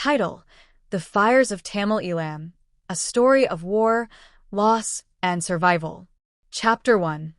Title: The Fires of Tamil Eelam, a story of war, loss, and survival. Chapter 1.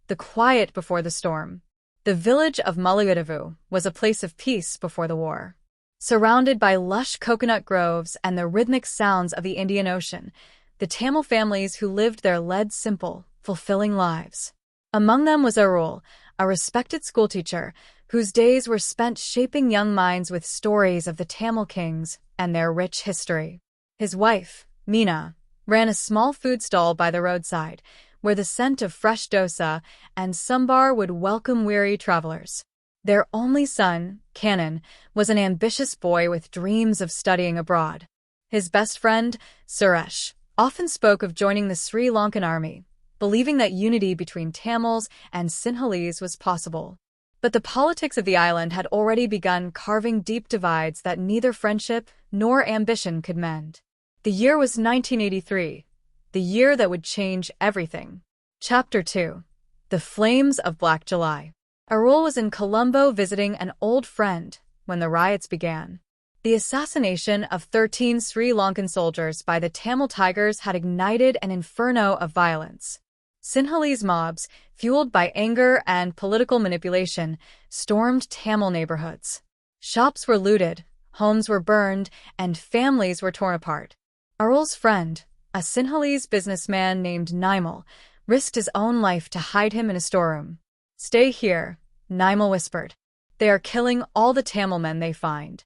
The Quiet Before the Storm. The village of Mullaitivu was a place of peace before the war. Surrounded by lush coconut groves and the rhythmic sounds of the Indian Ocean, the Tamil families who lived there led simple, fulfilling lives. Among them was Arul, a respected schoolteacher whose days were spent shaping young minds with stories of the Tamil kings and their rich history. His wife, Meena, ran a small food stall by the roadside, where the scent of fresh dosa and sambar would welcome weary travelers. Their only son, Kanan, was an ambitious boy with dreams of studying abroad. His best friend, Suresh, often spoke of joining the Sri Lankan army, believing that unity between Tamils and Sinhalese was possible. But the politics of the island had already begun carving deep divides that neither friendship nor ambition could mend. The year was 1983, the year that would change everything. Chapter 2. The Flames of Black July. Arul was in Colombo visiting an old friend when the riots began. The assassination of 13 Sri Lankan soldiers by the Tamil Tigers had ignited an inferno of violence. Sinhalese mobs, fueled by anger and political manipulation, stormed Tamil neighborhoods. Shops were looted, homes were burned, and families were torn apart. Arul's friend, a Sinhalese businessman named Nimal, risked his own life to hide him in a storeroom. "Stay here," Nimal whispered. "They are killing all the Tamil men they find."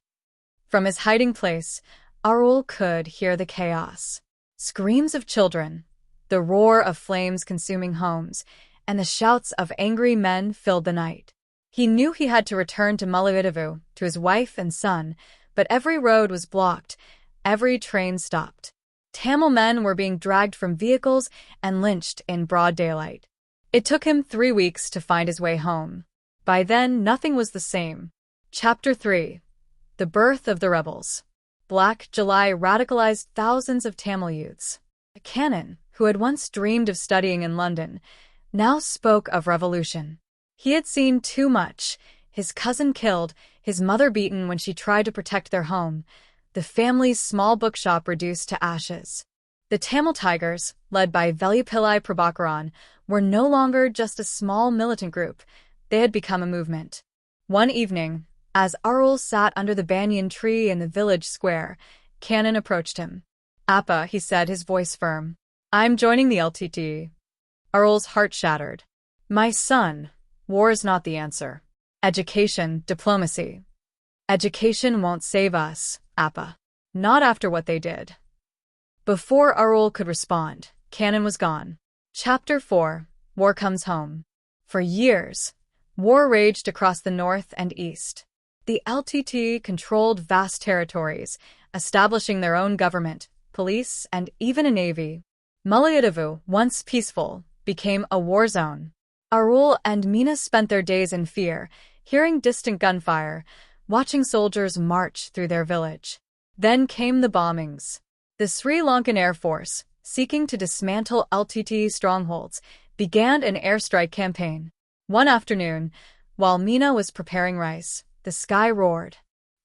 From his hiding place, Arul could hear the chaos. Screams of children, the roar of flames consuming homes, and the shouts of angry men filled the night. He knew he had to return to Mullaitivu, to his wife and son, but every road was blocked, every train stopped. Tamil men were being dragged from vehicles and lynched in broad daylight. It took him 3 weeks to find his way home. By then, nothing was the same. Chapter 3. The Birth of the Rebels. Black July radicalized thousands of Tamil youths. Kanan, who had once dreamed of studying in London, now spoke of revolution. He had seen too much: his cousin killed, his mother beaten when she tried to protect their home, the family's small bookshop reduced to ashes. The Tamil Tigers, led by Vellupillai Prabhakaran, were no longer just a small militant group. They had become a movement. One evening, as Arul sat under the banyan tree in the village square, Kanan approached him. "Appa," he said, his voice firm, "I'm joining the LTTE." Arul's heart shattered. "My son, war is not the answer. Education, diplomacy. Education won't save us, Appa. Not after what they did." Before Arul could respond, Kanan was gone. Chapter 4. War Comes Home. For years, war raged across the north and east. The LTTE controlled vast territories, establishing their own government, police, and even a navy. Mullaitivu, once peaceful, became a war zone. Arul and Meena spent their days in fear, hearing distant gunfire, watching soldiers march through their village. Then came the bombings. The Sri Lankan Air Force, seeking to dismantle LTTE strongholds, began an airstrike campaign. One afternoon, while Meena was preparing rice, the sky roared.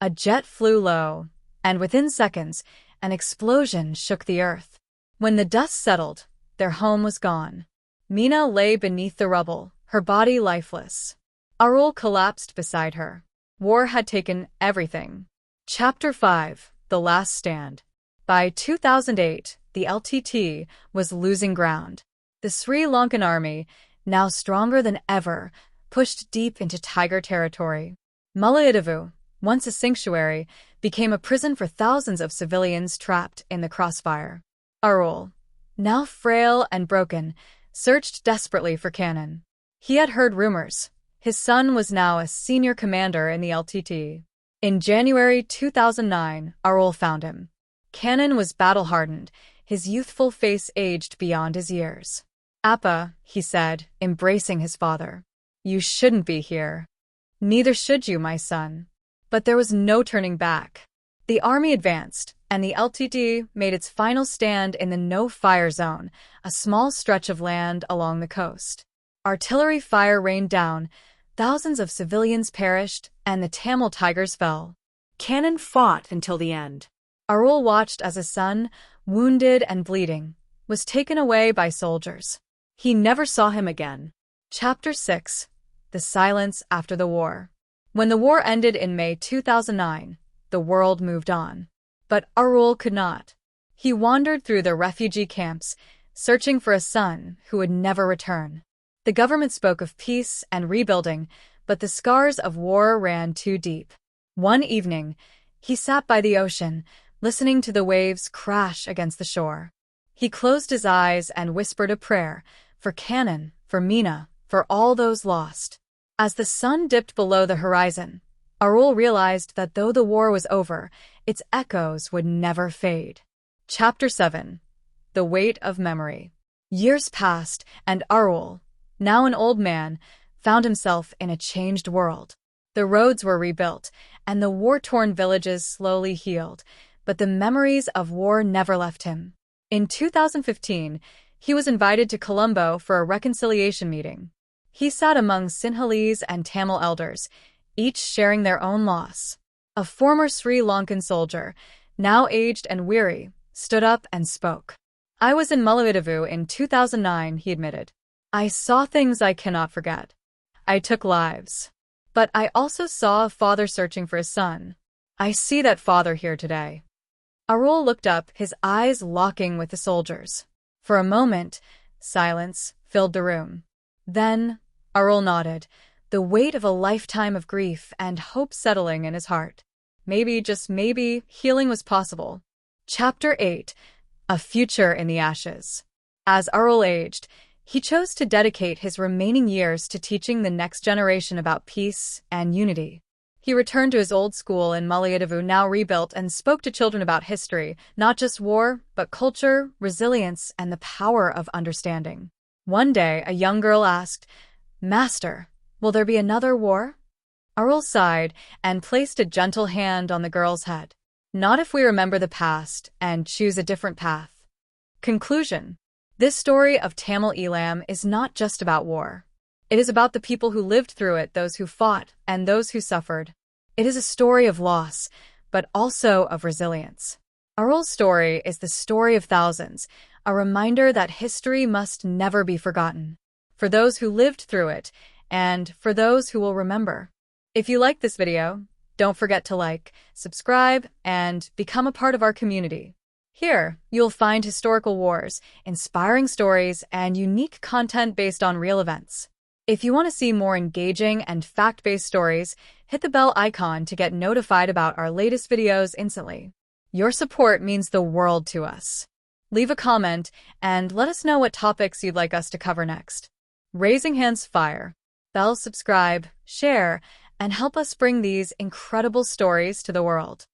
A jet flew low, and within seconds, an explosion shook the earth. When the dust settled, their home was gone. Meena lay beneath the rubble, her body lifeless. Arul collapsed beside her. War had taken everything. Chapter 5. The Last Stand. By 2008, the LTTE was losing ground. The Sri Lankan army, now stronger than ever, pushed deep into Tiger territory. Mullaitivu, once a sanctuary, became a prison for thousands of civilians trapped in the crossfire. Arul, now frail and broken, searched desperately for Kanan. He had heard rumors. His son was now a senior commander in the LTTE. In January 2009, Arul found him. Kanan was battle-hardened, his youthful face aged beyond his years. "Appa," he said, embracing his father, "you shouldn't be here." "Neither should you, my son." But there was no turning back. The army advanced, and the LTTE made its final stand in the no-fire zone, a small stretch of land along the coast. Artillery fire rained down, thousands of civilians perished, and the Tamil Tigers fell. Cannon fought until the end. Arul watched as his son, wounded and bleeding, was taken away by soldiers. He never saw him again. Chapter 6. The Silence After the War. When the war ended in May 2009, the world moved on. But Arul could not. He wandered through the refugee camps, searching for a son who would never return. The government spoke of peace and rebuilding, but the scars of war ran too deep. One evening, he sat by the ocean, listening to the waves crash against the shore. He closed his eyes and whispered a prayer for Cannon, for Mina, for all those lost. As the sun dipped below the horizon, Arul realized that though the war was over, its echoes would never fade. Chapter 7. The Weight of Memory. Years passed, and Arul, now an old man, found himself in a changed world. The roads were rebuilt, and the war-torn villages slowly healed, but the memories of war never left him. In 2015, he was invited to Colombo for a reconciliation meeting. He sat among Sinhalese and Tamil elders, each sharing their own loss. A former Sri Lankan soldier, now aged and weary, stood up and spoke. "I was in Mullaitivu in 2009, he admitted. I saw things I cannot forget. I took lives. But I also saw a father searching for his son. I see that father here today." Arul looked up, his eyes locking with the soldiers. For a moment, silence filled the room. Then, Arul nodded, the weight of a lifetime of grief and hope settling in his heart. Maybe, just maybe, healing was possible. Chapter 8. A Future in the Ashes. As Arul aged, he chose to dedicate his remaining years to teaching the next generation about peace and unity. He returned to his old school in Mullaitivu, now rebuilt, and spoke to children about history, not just war, but culture, resilience, and the power of understanding. One day, a young girl asked, "Master, will there be another war?" Arul sighed and placed a gentle hand on the girl's head. "Not if we remember the past and choose a different path." Conclusion. This story of Tamil Eelam is not just about war. It is about the people who lived through it, those who fought, and those who suffered. It is a story of loss, but also of resilience. Arul's story is the story of thousands, a reminder that history must never be forgotten. For those who lived through it, and for those who will remember. If you like this video, don't forget to like, subscribe, and become a part of our community. Here, you'll find historical wars, inspiring stories, and unique content based on real events. If you want to see more engaging and fact-based stories, hit the bell icon to get notified about our latest videos instantly. Your support means the world to us. Leave a comment and let us know what topics you'd like us to cover next. Raising hands fire. Bell, subscribe, share, and help us bring these incredible stories to the world.